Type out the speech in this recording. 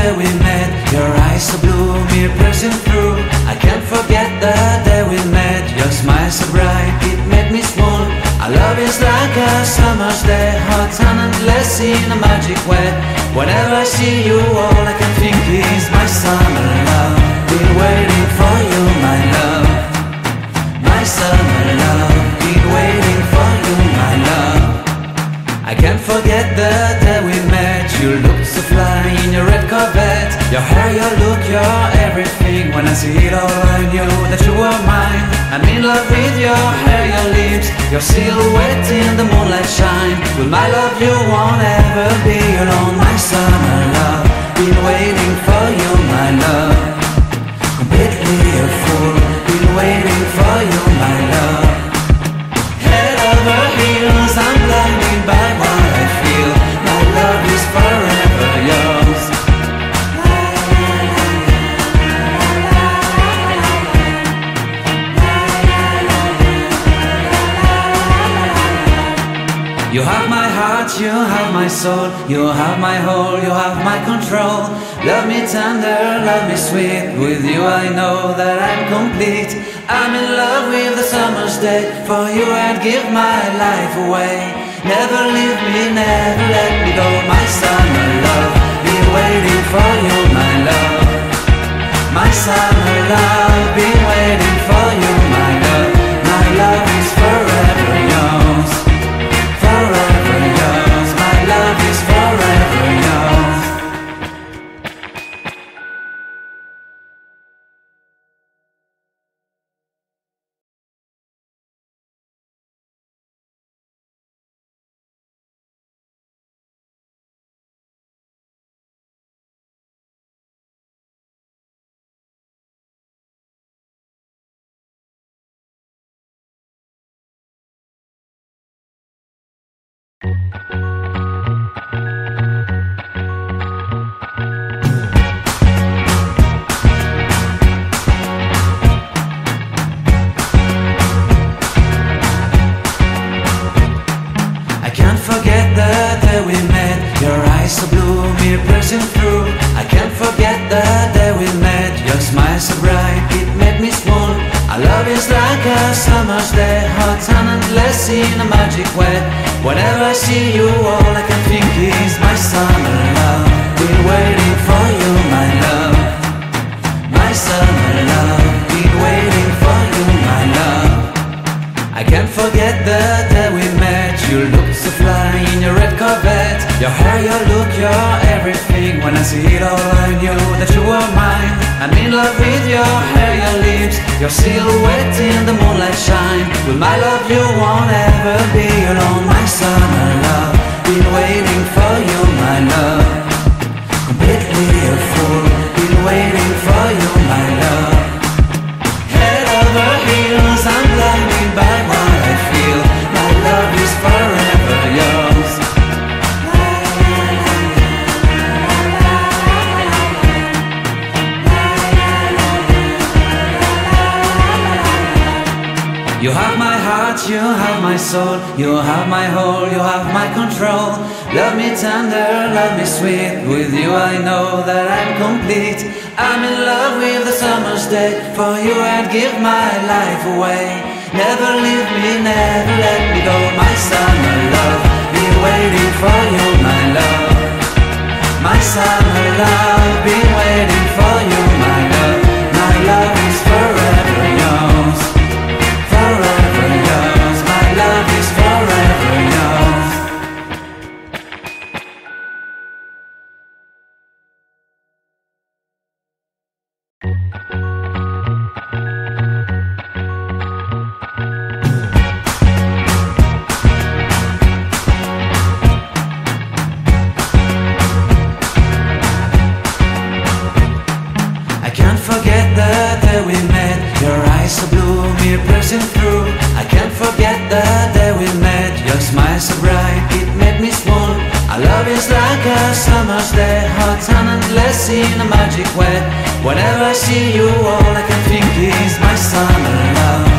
day we met. Your eyes so blue, me pressing through. I can't forget the day we met. Your smile so bright, it made me swoon. Our love is like a summer's day, hot and endless in a magic way. Whenever I see you, all I can think is my summer love. Been waiting for you, my love. My summer love. Been waiting for you, my love. I can't forget the day we met. You looked so fly in your red Corvette. Your hair, your look, your everything. When I see it all, I knew that you were mine. I'm in love with your hair, your lips, your silhouette in the moonlight shine. With my love you won't ever be alone. My summer love, been waiting for you, my love. Completely a fool, been waiting for you, my love. Head over heels, I'm blinded by what I feel. My love is forever yours. You have my heart, you have my soul, you have my whole, you have my control. Love me tender, love me sweet. With you I know that I'm complete. I'm in love with the summer's day. For you I'd give my life away. Never leave me, never let me go. My summer love, been waiting for you, my love. My summer love, been waiting for you, my love. My love is forever yours. Forever yours, my love is forever yours. So blue, me pressing through. I can't forget the day we met. Your smile so bright, it made me swoon. Our love is like a summer's day, hot and endless in a magic way. Whenever I see you, all I can think is my summer love. Been waiting for you, my love. My summer love. Been waiting for you, my love. I can't forget the day we met. You looked so fly in your red Corvette. Your hair, your look, your everything. When I see it all, I knew that you were mine. I'm in love with your hair, your lips, your silhouette in the moonlight shine. With my love you won't ever be alone. My summer love, been waiting for you, my love. Completely a fool, been waiting for you, my love. Head over heels, I'm blinded by what I feel. My love is forever yours. You have my heart, you have my soul, you have my whole, you have my control. Love me tender, love me sweet. With you I know that I'm complete. I'm in love with the summer's day. For you I'd give my life away. Never leave me, never let me go. My summer love, been waiting for you, my love. My summer love, been waiting for you, my love. My love is forever yours. Forever yours, my love is forever yours. I can't forget the day we met. Your eyes so blue, me pressing through. I can't forget the day we met. Your smile so bright, it made me swoon. Our love is like a summer's day, hot and endless in a magic way. Whenever I see you, all I can think is my summer love.